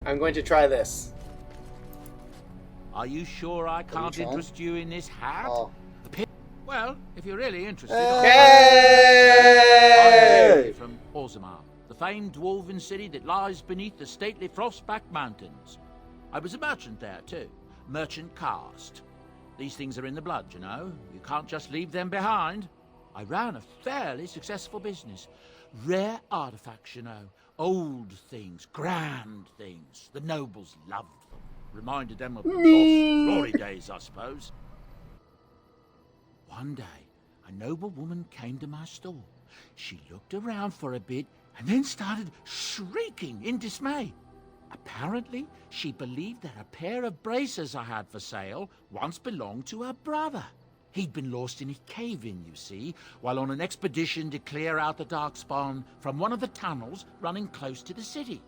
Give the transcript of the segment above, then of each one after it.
I'm going to try this. Are you sure I can't interest you in this hat? Oh. Well, if you're really interested, Hey! I'm from Orzammar, the famed dwarven city that lies beneath the stately Frostback Mountains. I was a merchant there too, merchant caste. These things are in the blood, you know. You can't just leave them behind. I ran a fairly successful business. Rare artifacts, you know. Old things, grand things. The nobles loved them. Reminded them of the lost glory days, I suppose. One day, a noble woman came to my store. She looked around for a bit and then started shrieking in dismay. Apparently, she believed that a pair of braces I had for sale once belonged to her brother. He'd been lost in a cave-in, you see, while on an expedition to clear out the Darkspawn from one of the tunnels running close to the city.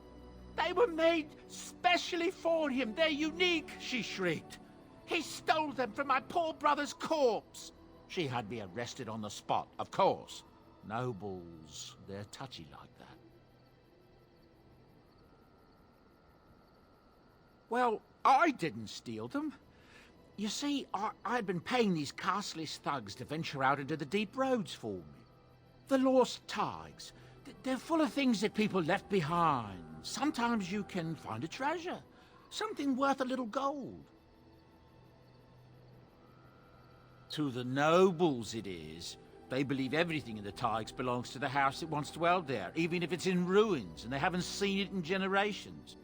They were made specially for him. They're unique, she shrieked. He stole them from my poor brother's corpse. She had me arrested on the spot, of course. Nobles, they're touchy like that. Well, I didn't steal them. You see, I'd been paying these castless thugs to venture out into the deep roads for me. The lost tigers, they're full of things that people left behind. Sometimes you can find a treasure, something worth a little gold. To the nobles it is. They believe everything in the Tigers belongs to the house that once dwelled there, even if it's in ruins and they haven't seen it in generations.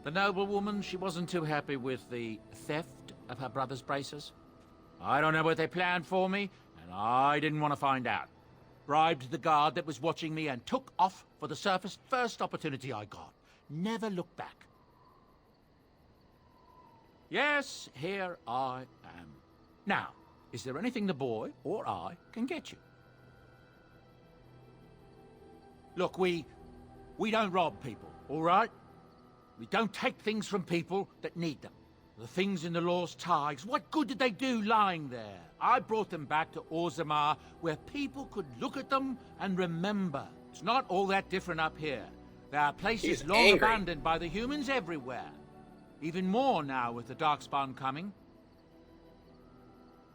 The noblewoman, she wasn't too happy with the theft of her brother's braces. I don't know what they planned for me, and I didn't want to find out. Bribed the guard that was watching me and took off for the surface first opportunity I got. Never looked back. Yes, here I am. Now, is there anything the boy or I can get you? Look, we don't rob people, all right? We don't take things from people that need them. The things in the lost tigers, what good did they do lying there? I brought them back to Orzammar, where people could look at them and remember. It's not all that different up here. There are places long abandoned by the humans everywhere. Even more now with the Darkspawn coming.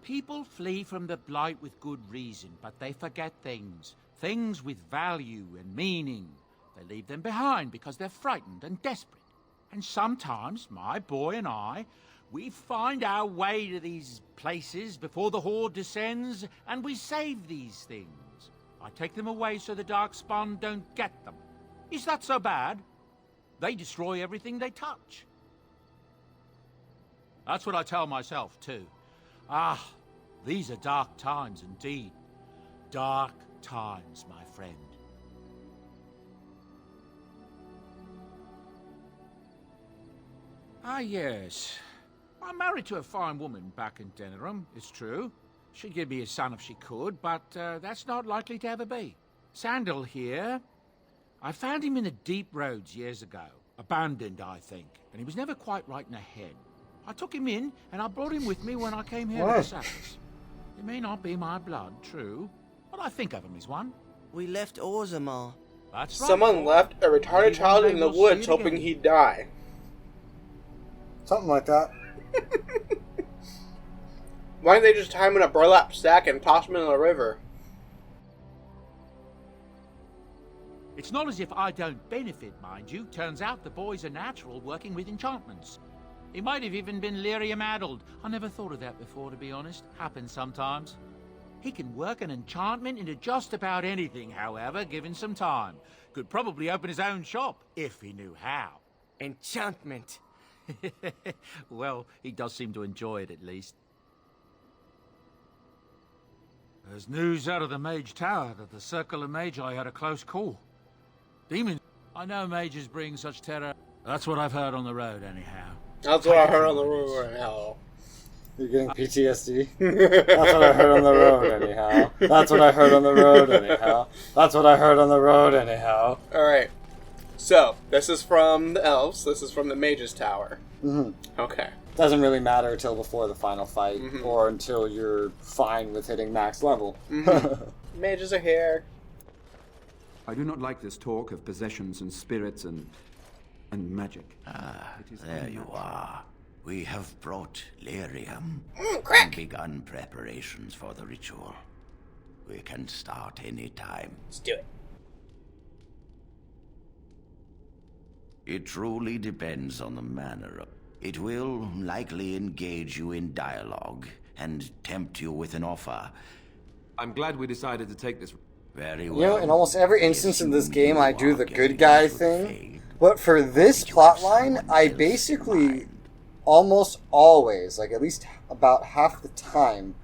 People flee from the Blight with good reason, but they forget things. Things with value and meaning. They leave them behind because they're frightened and desperate. And sometimes, my boy and I, we find our way to these places before the Horde descends, and we save these things. I take them away so the Darkspawn don't get them. Is that so bad? They destroy everything they touch. That's what I tell myself, too. Ah, these are dark times indeed. Dark times, my friend. Ah, yes. I'm married to a fine woman back in Denerim, it's true. She'd give me a son if she could, but that's not likely to ever be. Sandal here. I found him in the deep roads years ago. Abandoned, I think. And he was never quite right in the head. I took him in, and I brought him with me when I came here to the Sappers. He may not be my blood, true, but I think of him as one. We left Orzammar. That's right. Someone left a retarded child in the woods hoping he'd die. Something like that. Why didn't they just tie him in a burlap sack and toss him in the river? It's not as if I don't benefit, mind you. Turns out the boy's a natural working with enchantments. He might have even been lyrium-addled. I never thought of that before, to be honest. Happens sometimes. He can work an enchantment into just about anything, however, given some time. Could probably open his own shop, if he knew how. Enchantment. Well, he does seem to enjoy it, at least. There's news out of the Mage Tower that the Circle of Magi had a close call. Demons. I know mages bring such terror. That's what I've heard on the road, anyhow. That's what I heard on the road, anyhow. You're getting PTSD? That's what I heard on the road, anyhow. That's what I heard on the road, anyhow. That's what I heard on the road, anyhow. Alright. So, this is from the elves. This is from the Mage's Tower. Mm-hmm. Okay. Doesn't really matter until before the final fight, Mm-hmm. or until you're fine with hitting max level. Mm-hmm. Mages are here. I do not like this talk of possessions and spirits and and magic. There you are. We have brought lyrium crack. and begun preparations for the ritual. We can start any time. Let's do it. It truly depends on the manner of... It will likely engage you in dialogue and tempt you with an offer. I'm glad we decided to take this. Very You well. know, in almost every instance in this Assume game, you I do are the getting good guy into a thing. fade. But for this Did you have plotline, someone I else in basically mind? almost always, like at least about half the time,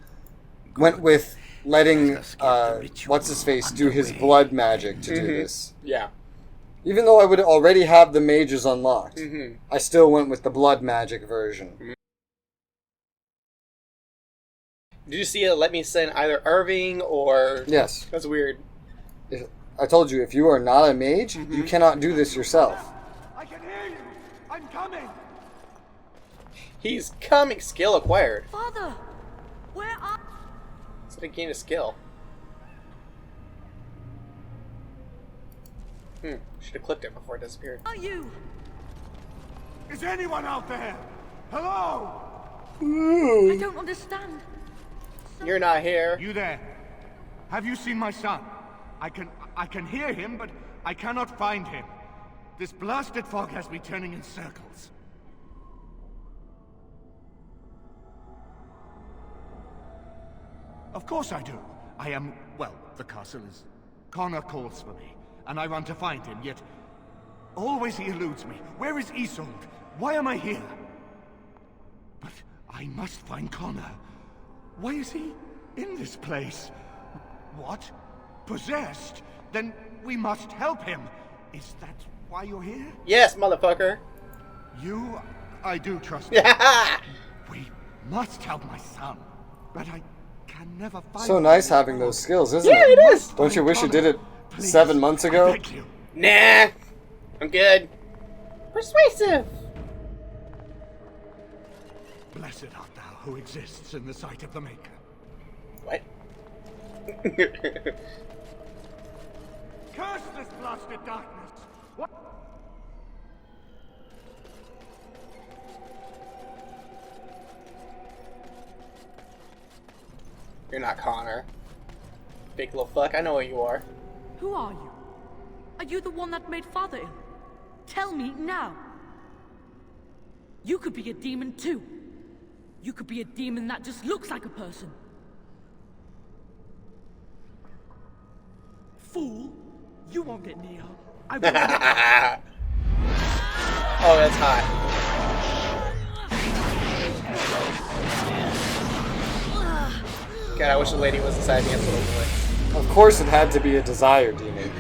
went with letting Let us get the ritual what's his face do his underway. blood magic to do this. Yeah. Even though I would already have the mages unlocked, Mm-hmm. I still went with the blood magic version. Did you see it let me send either Irving or... Yes, That's weird. I told you, if you are not a mage, you cannot do this yourself. I can hear you. I'm coming. He's coming. Skill acquired. Father, where are... It's like a gain a skill. Should have clicked it before it disappeared. you? Is anyone out there? Hello? I don't understand. You're not here. You there? Have you seen my son? I can hear him, but I cannot find him. This blasted fog has me turning in circles. Of course I do. I am, well, the castle is... Connor calls for me, and I run to find him, yet... Always he eludes me. Where is Isolde? Why am I here? But I must find Connor. Why is he in this place? What? Possessed? Then we must help him. Is that why you're here? Yes, motherfucker. You, I do trust you. Yeah. We must help my son. But I can never find So him. nice having those skills, isn't Yeah, it? it is. Don't you wish you did it Please, 7 months I ago? beg you. Nah. I'm good. Persuasive. Blessed art thou who exists in the sight of the Maker. What? Curse this blasted darkness! What? You're not Connor. Big little fuck. I know who you are. Who are you? Are you the one that made Father ill? Tell me now. You could be a demon too. You could be a demon that just looks like a person. Fool! You won't get near. I won't. Oh, that's hot. God, I wish the lady was inside me a little boy. Of course it had to be a desire demon.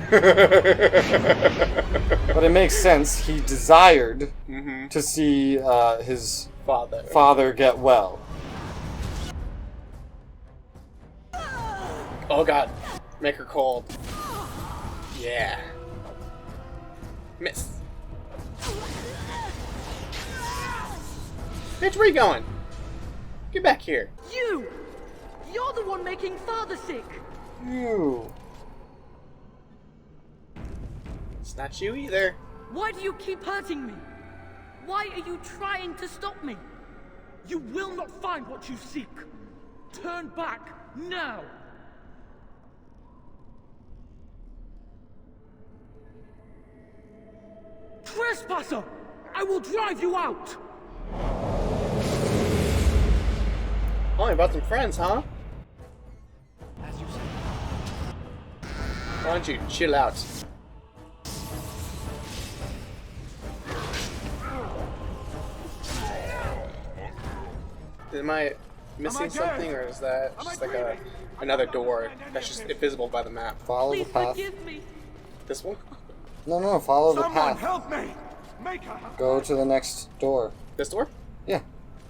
But it makes sense. He desired to see his Father. father get well. Oh god. Make her cold. Yeah. Miss. Bitch, where you going? Get back here. You! You're the one making Father sick! Ew. It's not you either. Why do you keep hurting me? Why are you trying to stop me? You will not find what you seek. Turn back now. Trespasser! I will drive you out! Oh, you brought some friends, huh? As you say. Why don't you chill out? Am I missing something, or is that just like another door that's just invisible by the map? Follow the Please path. forgive me. This one? No, follow the Someone path. help me! Make her. Go to the next door. This door? Yeah.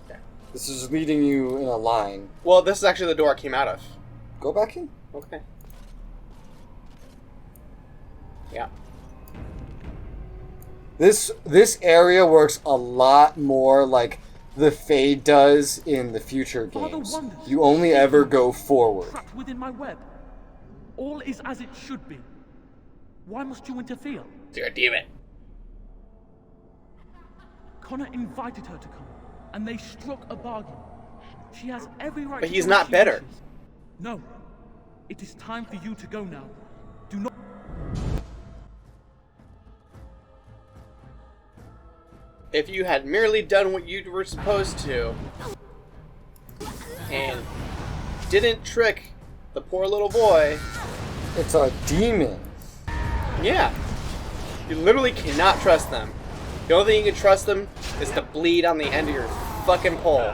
Okay. This is leading you in a line. Well, this is actually the door I came out of. Go back in. Okay. Yeah. This area works a lot more like the Fade does in the future Father games. wonders. You only ever go forward. Trapped within my web. All is as it should be. Why must you interfere? You're a demon. Connor invited her to come, and they struck a bargain. She has every right But to he's do what not she better. wishes. No. It is time for you to go now. Do not... If you had merely done what you were supposed to, and didn't trick the poor little boy, It's a demon. yeah, you literally cannot trust them. The only thing you can trust them is to bleed on the end of your fucking pole.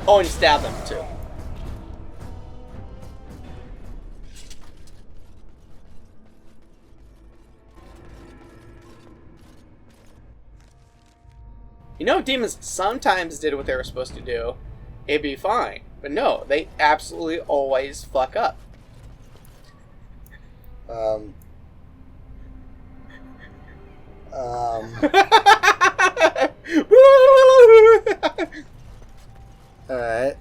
Oh, and stab them too. You know, demons sometimes did what they were supposed to do. It'd be fine. But no, they absolutely always fuck up. Alright.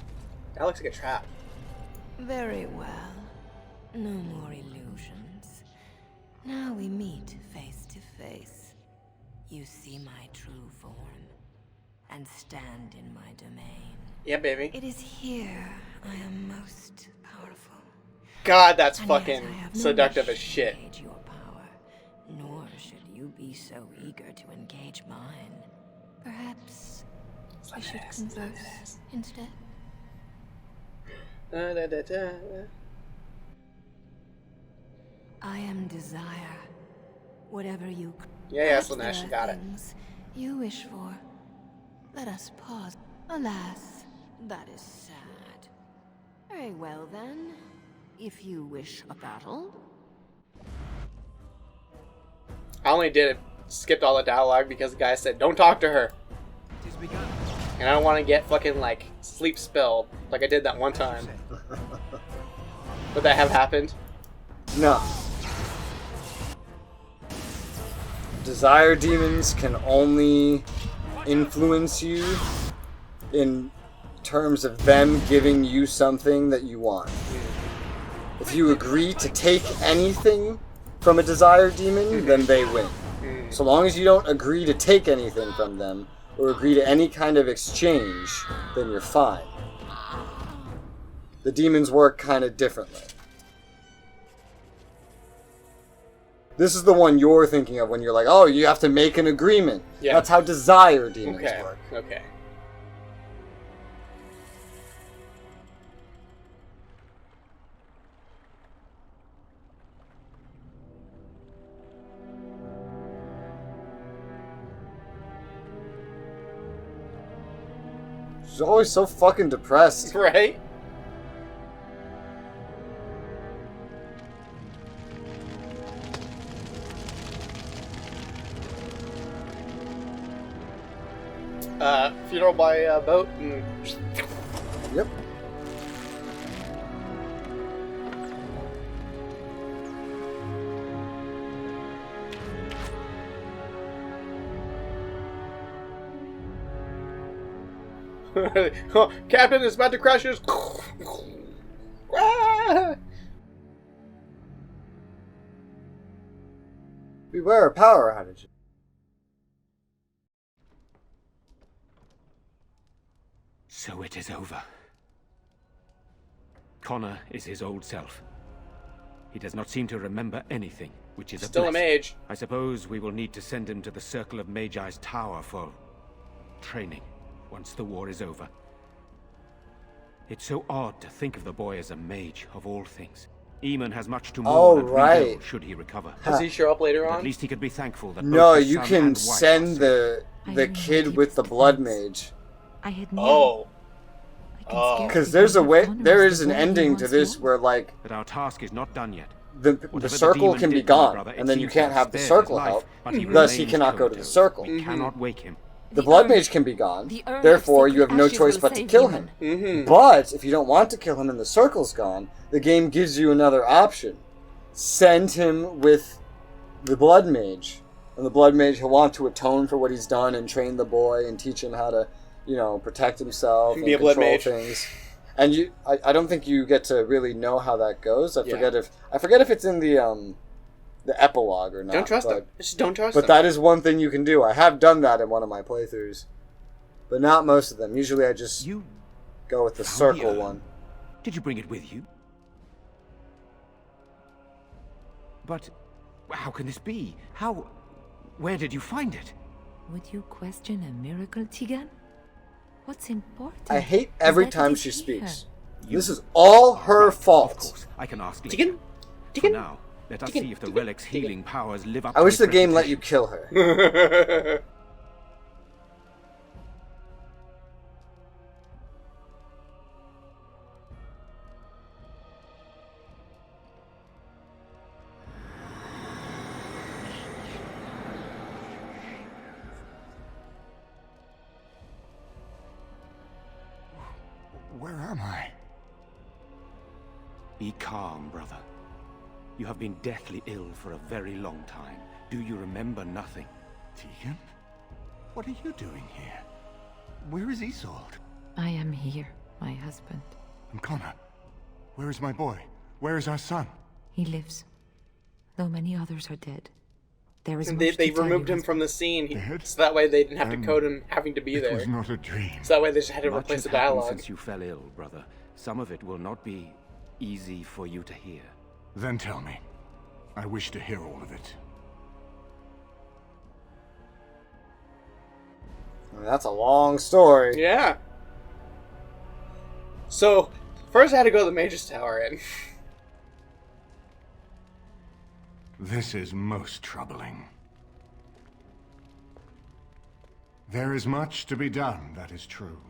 That looks like a trap. Very well. No more illusions. Now we meet face to face. You see my true form and stand in my domain. Yeah, baby. It is here I am most powerful. God, that's And yet fucking I have no seductive wish as to shit. engage your power, nor should you be so eager to engage mine. Perhaps we should converse instead. I am desire. Whatever you Yeah, perhaps Slanesh, there you are got it. things you wish for. Let us pause. Alas, that is sad. Very well then. If you wish a battle. I only did it, skipped all the dialogue because the guy said, don't talk to her. And I don't want to get fucking, like, sleep spelled like I did that one time. Would that have happened? No. Desire demons can only influence you in terms of them giving you something that you want. If you agree to take anything from a desire demon, then they win. So long as you don't agree to take anything from them, or agree to any kind of exchange, then you're fine. The demons work kind of differently. This is the one you're thinking of when you're like, oh, you have to make an agreement. Yeah. That's how desire demons Okay. work. Okay. She's always so fucking depressed. Right? Funeral by boat and... Yep. Captain is about to crash his... Ah! Beware of power outage. So it is over. Connor is his old self. He does not seem to remember anything, which is Still a blessing. mage. I suppose we will need to send him to the Circle of Magi's tower for training once the war is over. It's so odd to think of the boy as a mage, of all things. Eamon has much to mourn Oh, and right. rebuild should he recover. Does he show up later But on? at least he could be thankful that No, both his you son can and wife send are safe. the kid with the blood mage. I had never. Oh. I can Oh. scarcely Because there's a believe way, Connor there was is the an boy he ending to once this was. where like But our task is not done yet. the Whatever circle demon can be did to my gone, brother, it and then you seems to can't have the spared his circle life, help. but he Thus, he remains cannot go to the comatose. circle. We cannot wake him. The blood mage can be gone. The urn of Therefore, you sacred have no ashes choice will but to save kill Eamon. him. But if you don't want to kill him and the circle's gone, the game gives you another option. Send him with the blood mage. And the blood mage, he'll want to atone for what he's done and train the boy and teach him how to, protect himself and Be a blood control mage. things. And I don't think you get to really know how that goes. I Yeah. forget if it's in the the epilogue or not. Don't trust but, them. Just don't trust But them. that is one thing you can do. I have done that in one of my playthroughs. But not most of them. Usually I just go with the circle one. Did you bring it with you? But how can this be? Where did you find it? Would you question a miracle, Tigan? What's important? I hate is every that time it she is speaks. here. This is all her Of fault. course, I can ask Tigan? later. For Tigan? now, let us Tigan? see if the Tigan? relic's Tigan? healing powers live up I to wish its the game let you reputation. kill her. Where am I? Be calm, brother. You have been deathly ill for a very long time. Do you remember nothing? Tegan? What are you doing here? Where is Isolde? I am here, my husband. And Connor? Where is my boy? Where is our son? He lives, though many others are dead. There is And much they to tell removed you, him from the scene, Dead? so that way they didn't have to code him having to be It there. was not a dream. So that way they just had to Much replace the has happened dialogue. since you fell ill, brother. Some of it will not be easy for you to hear. Then tell me. I wish to hear all of it. That's a long story. Yeah. So, first I had to go to the Mage's Tower and... This is most troubling. There is much to be done, that is true.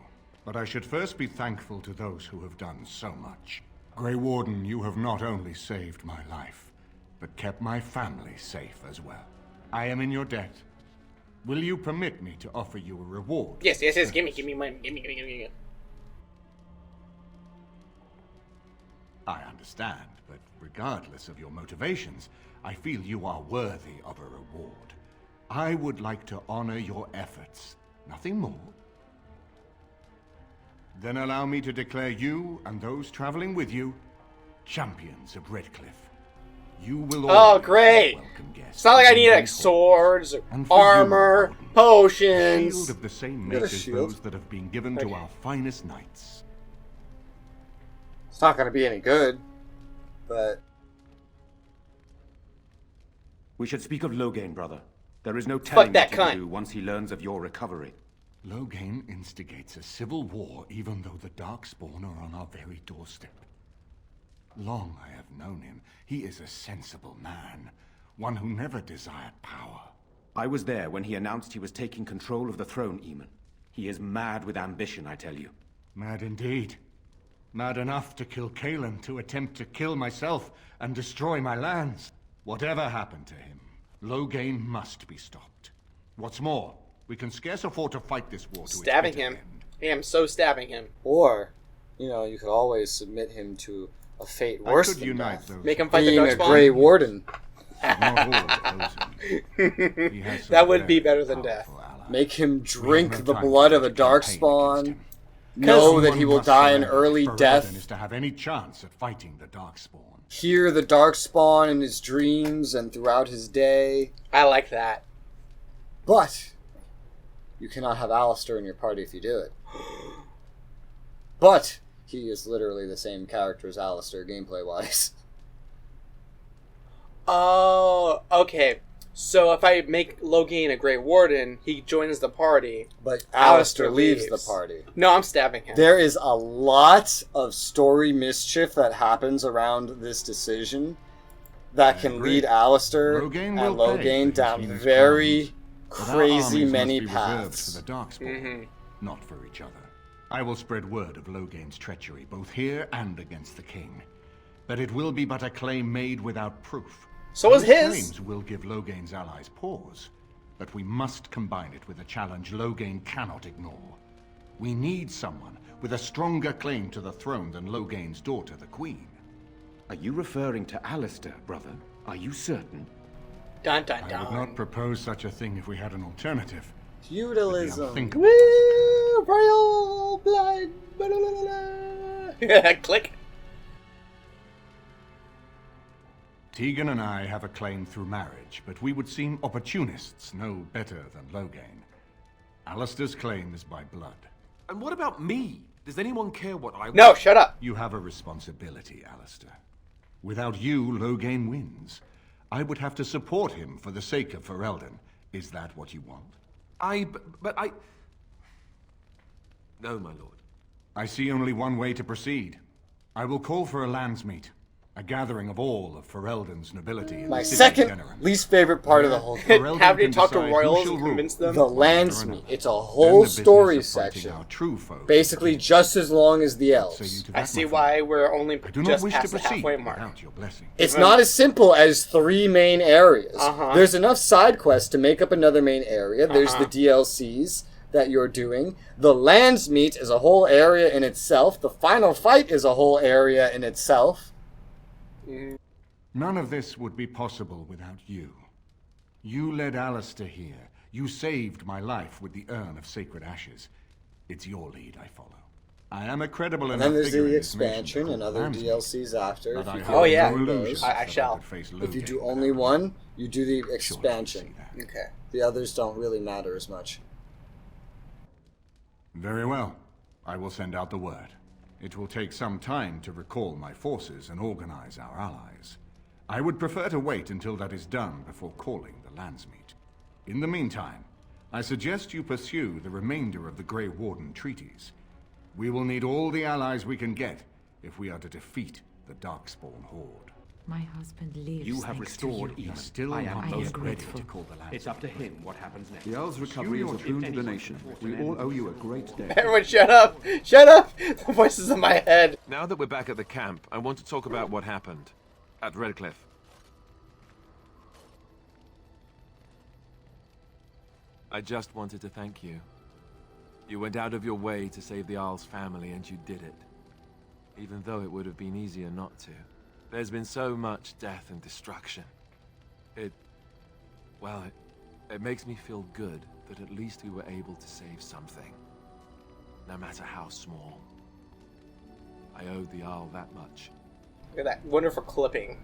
But I should first be thankful to those who have done so much. Grey Warden, you have not only saved my life, but kept my family safe as well. I am in your debt. Will you permit me to offer you a reward? Yes, give me money, give me. I understand, but regardless of your motivations, I feel you are worthy of a reward. I would like to honor your efforts, nothing more. Then allow me to declare you and those traveling with you champions of Redcliffe. You will Oh, always great! be a welcome guest. It's not like I need like And swords, for you, armor, Warden, a potions. shield of the same Get a make as shield. those that have been given to our finest knights. It's not going to be any good, but We should speak of Loghain, brother. There is no telling that what he will cunt. do once he learns of your recovery. Loghain instigates a civil war even though the Darkspawn are on our very doorstep. Long I have known him. He is a sensible man, one who never desired power. I was there when he announced he was taking control of the throne, Eamon. He is mad with ambition, I tell you. Mad indeed. Mad enough to kill Kaelin, to attempt to kill myself and destroy my lands. Whatever happened to him, Loghain must be stopped. What's more, we can scarce afford to fight this war to Stabbing its bitter him. end. I am so stabbing him. or you could always submit him to a fate I worse could than unite death. those Make him fight the Being a Darkspawn. Grey Warden, but not all oppose him. He has some That would be very better than death. powerful allies. make him We have drink no the time blood to of a campaign against Darkspawn, him. know that Someone he will must die an surrender early if Ferelden is death, to have any chance at fighting the Darkspawn. hear the Darkspawn in his dreams and throughout his day. I like that. But you cannot have Alistair in your party if you do it. But he is literally the same character as Alistair gameplay-wise. Oh, okay. So if I make Loghain a Grey Warden, he joins the party. But Alistair Alistair leaves the leaves. party. No, I'm stabbing him. There is a lot of story mischief that happens around this decision that can agree. lead Alistair Loghain and will pay Loghain for his down heinous very crimes, but our crazy armies many must be reserved paths. for the Darkspawn, not for each other. I will spread word of Loghain's treachery, both here and against the king. But it will be but a claim made without proof. So was Those his. claims will give Loghain's allies pause, but we must combine it with a challenge Loghain cannot ignore. We need someone with a stronger claim to the throne than Loghain's daughter, the Queen. Are you referring to Alistair, brother? Are you certain? Dun dun I would dun. not propose such a thing if we had an alternative. Feudalism. Unthinkable. Woo! Royal blood. Click. Tegan and I have a claim through marriage, but we would seem opportunists no better than Loghain. Alistair's claim is by blood. And what about me? Does anyone care what I... No, shut up. You have a responsibility, Alistair. Without you, Loghain wins. I would have to support him for the sake of Ferelden. Is that what you want? But I... No, my lord. I see only one way to proceed. I will call for a landsmeet. A gathering of all of Ferelden's nobility. My second least favorite part of the whole thing. Having to talk to royals and convince them. The landsmeet. It's a whole story section. Basically just as long as the elves. I see why we're only just past the halfway mark. It's not as simple as 3 main areas. There's enough side quests to make up another main area. There's the DLCs that you're doing. The landsmeet is a whole area in itself. The final fight is a whole area in itself. None of this would be possible without you. You led Alistair here. You saved my life with the urn of sacred ashes. It's your lead I follow. I am a credible enough figure. And then there's the expansion and other DLCs after. Oh yeah, I shall. If you do only one, you do the expansion. Okay. The others don't really matter as much. Very well. I will send out the word. It will take some time to recall my forces and organize our allies. I would prefer to wait until that is done before calling the landsmeet. In the meantime, I suggest you pursue the remainder of the Grey Warden treaties. We will need all the allies we can get if we are to defeat the Darkspawn Horde. My husband lives. You have restored Eden. I am most ready to call the land. It's up to him what happens next. The Earl's recovery is a boon to the nation. We all owe you a great debt. Everyone shut up! Shut up! The voices in my head. Now that we're back at the camp, I want to talk about what happened at Redcliffe. I just wanted to thank you. You went out of your way to save the Isle's family, and you did it. Even though it would have been easier not to. There's been so much death and destruction. It makes me feel good that at least we were able to save something. No matter how small. I owe the Isle that much. Look at that wonderful clipping.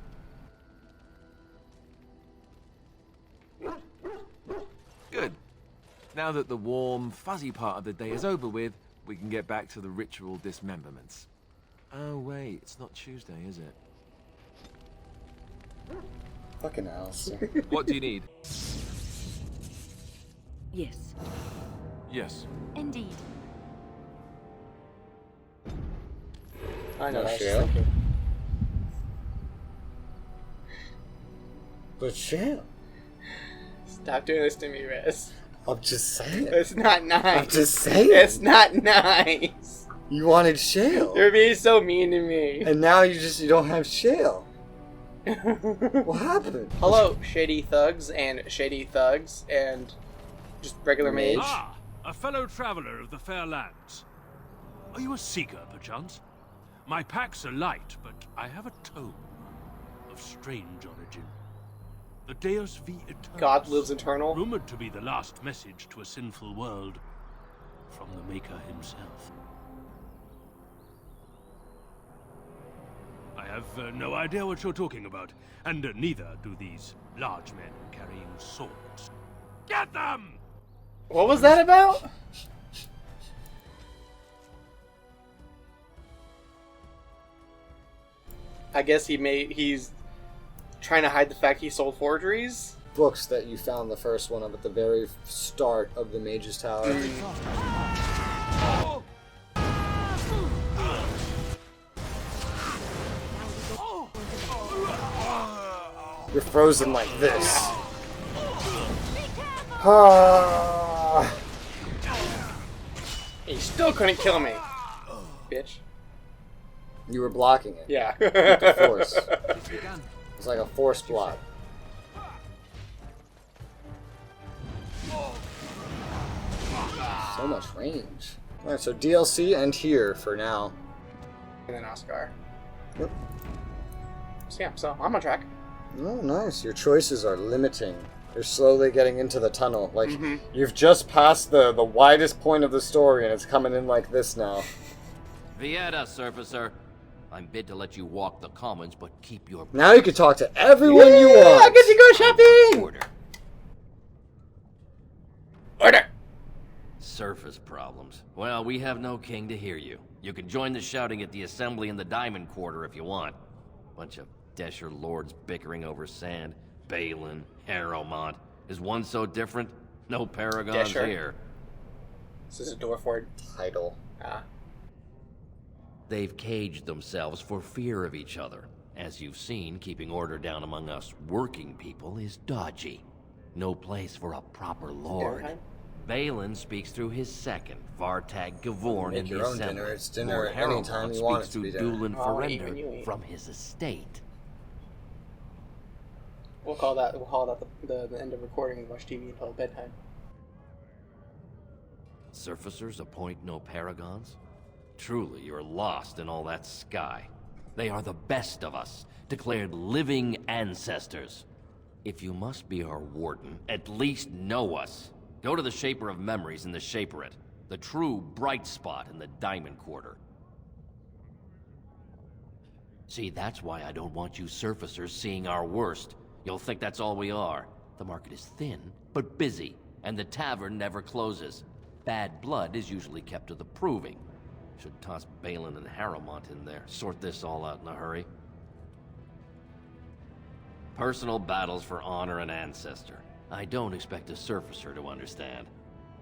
Good. Now that the warm, fuzzy part of the day is over with, we can get back to the ritual dismemberments. Oh wait, it's not Tuesday, is it? Fucking Alistair. What do you need? Yes. Yes. Indeed. I know that's Shale. But Shale. Stop doing this to me, Rez. I'm just saying. It's not nice. I'm just saying. It's not nice. You wanted Shale. You're being so mean to me. And now you don't have Shale. What happened? Hello, shady thugs and just regular mage. Ah, a fellow traveler of the fair lands. Are you a seeker, perchance? My packs are light, but I have a tome of strange origin. The Deus V Eternus. God lives eternal. Rumored to be the last message to a sinful world from the Maker himself. I have no idea what you're talking about, and neither do these large men carrying swords. Get them! What was that about? I guess he's trying to hide the fact he sold forgeries? Books that you found the first one of at the very start of the Mage's Tower. You're frozen like this. He still couldn't kill me. Bitch. You were blocking it. Yeah. With the force. It's like a force block. So much range. Alright, so DLC end here for now. And then Oscar. Yep. So yeah, so I'm on track. Oh, nice. Your choices are limiting. You're slowly getting into the tunnel. Like, you've just passed the widest point of the story, and it's coming in like this now. Vieta, Surfacer. I'm bid to let you walk the commons, but keep your... Now you can talk to everyone you want. I get to go shopping! Order. Order! Surface problems. Well, we have no king to hear you. You can join the shouting at the assembly in the Diamond Quarter if you want. Bunch of Desher lords bickering over sand. Balin, Harrowmont. Is one so different? No paragons Desher. here. This is a dwarf word. Title. Ah. They've caged themselves for fear of each other. As you've seen, keeping order down among us working people is dodgy. No place for a proper lord. Balin speaks through his second, Vartag Gavorn, in the assembly. Dinner. It's dinner Lord anytime Harrowmont you want it speaks to be through dinner. Dulin Ferender from his estate. We'll call that the end of recording and watch TV until bedtime. Surfacers appoint no paragons? Truly, you're lost in all that sky. They are the best of us, declared living ancestors. If you must be our warden, at least know us. Go to the Shaper of Memories in the Shaperate, the true bright spot in the Diamond Quarter. See, that's why I don't want you surfacers seeing our worst. You'll think that's all we are. The market is thin, but busy, and the tavern never closes. Bad blood is usually kept to the proving. Should toss Balin and Harrowmont in there, sort this all out in a hurry. Personal battles for honor and ancestor. I don't expect a surfacer to understand.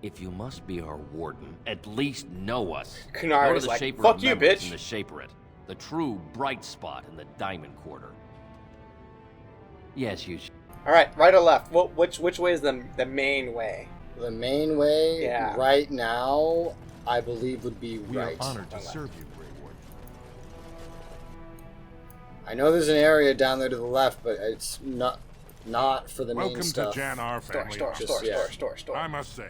If you must be our warden, at least know us. Kunar is like, fuck you, bitch! In the Shaperate, the true bright spot in the Diamond Quarter. Yes, you should. Alright, right or left? Which way is the main way? The main way, yeah. Right now, I believe would be we right. We are honored to serve you, Grey Warden. I know there's an area down there to the left, but it's not for the Welcome main stuff. Welcome to Jan, our family. Store. I must say,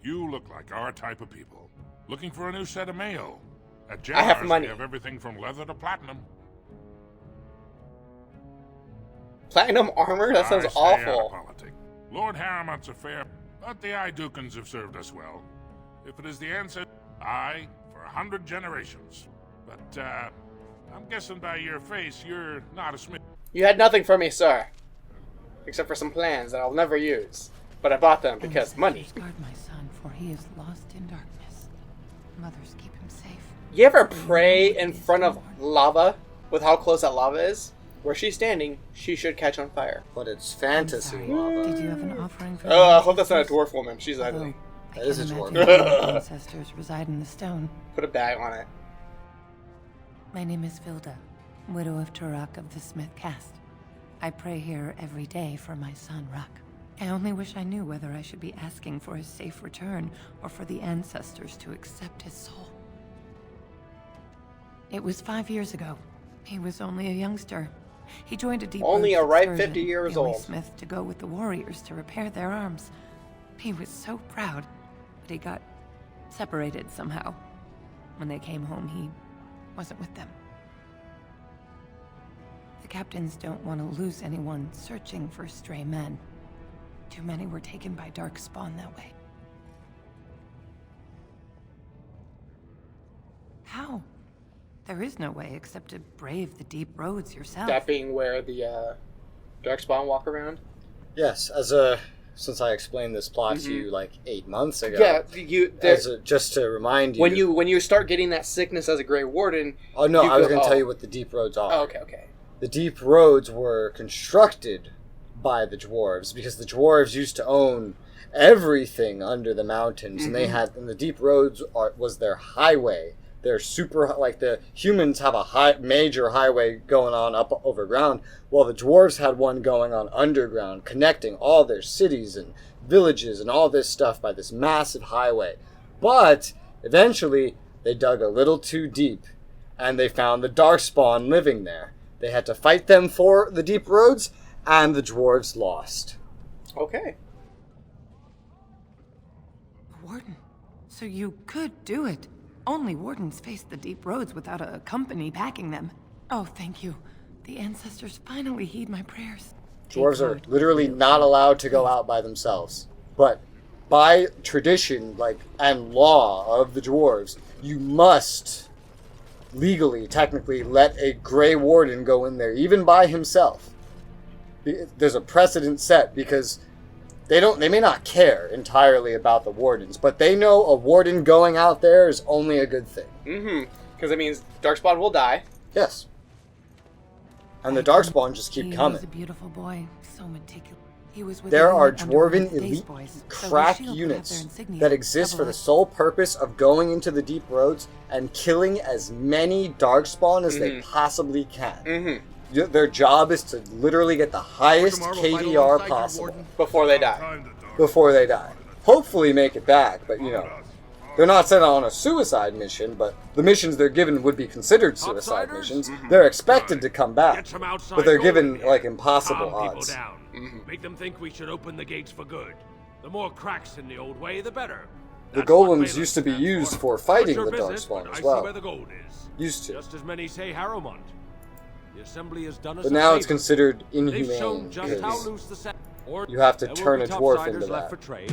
you look like our type of people. Looking for a new set of mail. At Jan's, I have money. We have everything from leather to platinum. Platinum armor? That sounds awful. Lord Harrowmont's affair, but the Idukans have served us well. If it is the answer, aye, for 100 generations. But, I'm guessing by your face, you're not a smith. You had nothing for me, sir. Except for some plans that I'll never use. But I bought them because money. Guard my son, for he is lost in darkness. Mothers keep him safe. You ever pray in front of lava with how close that lava is? Where she's standing, she should catch on fire. But it's fantasy lava. Did you have an offering for I hope that's not a dwarf woman. She's ugly. That is a dwarf. Ancestors reside in the stone. Put a bag on it. My name is Vilda, widow of Turok of the Smith caste. I pray here every day for my son, Ruck. I only wish I knew whether I should be asking for his safe return or for the ancestors to accept his soul. It was 5 years ago. He was only a youngster. He joined a deep only a ripe excursion, 50 years Billy old. Smith to go with the warriors to repair their arms. He was so proud, but he got separated somehow. When they came home, he wasn't with them. The captains don't want to lose anyone searching for stray men. Too many were taken by dark spawn that way. How? There is no way except to brave the deep roads yourself. That being where the Darkspawn walk around? Yes, since I explained this plot to you like 8 months ago. Yeah, just to remind you. When you start getting that sickness as a Grey Warden. Oh no, I was going to tell you what the deep roads are. Oh, okay. The deep roads were constructed by the dwarves because the dwarves used to own everything under the mountains, and the deep roads was their highway. They're super, like the humans have a major highway going on up over ground, while the dwarves had one going on underground, connecting all their cities and villages and all this stuff by this massive highway. But eventually, they dug a little too deep, and they found the Darkspawn living there. They had to fight them for the deep roads, and the dwarves lost. Okay. Warden, so you could do it. Only wardens face the deep roads without a company packing them. Oh, thank you. The ancestors finally heed my prayers. Dwarves are literally not allowed to go out by themselves. But by tradition, and law of the dwarves, you must legally, technically, let a Grey Warden go in there, even by himself. There's a precedent set because they may not care entirely about the Wardens, but they know a Warden going out there is only a good thing. Mm-hmm. Because it means Darkspawn will die. Yes. And the Darkspawn just keep coming. He was a beautiful boy, so meticulous. He was with There are everyone under Dwarven the Days elite Boys, crack so their shield would have units their insignia, that exist for double the it. sole purpose of going into the deep roads and killing as many Darkspawn as they possibly can. Mm-hmm. Their job is to literally get the highest KDR possible before they die. Before they die. Hopefully make it back, but you know, they're not sent on a suicide mission, but the missions they're given would be considered suicide missions. They're expected to come back, but they're given like impossible odds. Make them think we should open the gates for good. The more cracks in the old way, the better. The golems used to be used for fighting the Darkspawn as I see well. where the gold is. Used to. Just as many say Harrowmont. The assembly has done us But a now it's favor. considered They've inhumane shown just how because loose the set. Or you have to there will turn be a dwarf into topsiders left that. for trade.